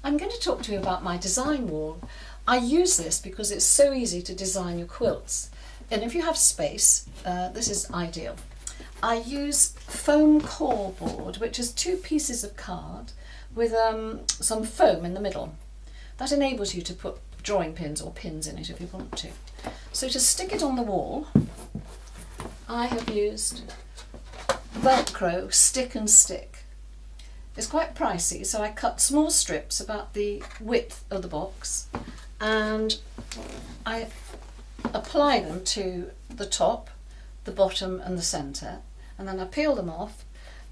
I'm going to talk to you about my design wall. I use this because it's so easy to design your quilts, and if you have space, this is ideal. I use foam core board, which is 2 pieces of card with some foam in the middle. That enables you to put drawing pins or pins in it if you want to. So to stick it on the wall, I have used Velcro Stick and Stick. It's quite pricey, so I cut small strips about the width of the box and I apply them to the top, the bottom and the centre, and then I peel them off,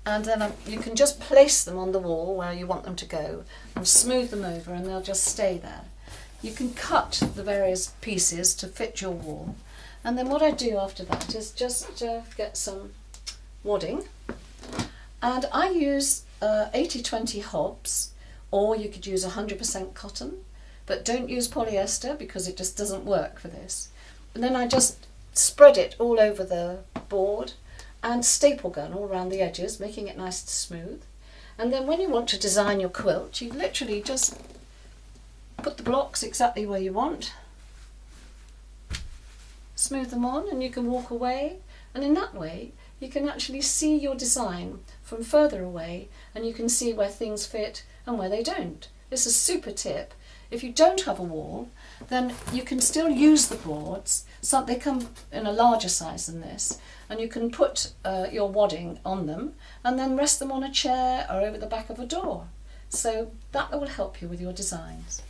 and then you can just place them on the wall where you want them to go and smooth them over, and they'll just stay there. You can cut the various pieces to fit your wall, and then what I do after that is just get some wadding, and I use 80-20 Hobbs, or you could use 100% cotton, but don't use polyester because it just doesn't work for this. And then I just spread it all over the board and staple gun all around the edges, making it nice and smooth. And then when you want to design your quilt, you literally just put the blocks exactly where you want, smooth them on, and you can walk away, and in that way you can actually see your design from further away, and you can see where things fit and where they don't. This is a super tip. If you don't have a wall, then you can still use the boards. So they come in a larger size than this, and you can put your wadding on them and then rest them on a chair or over the back of a door. So that will help you with your designs.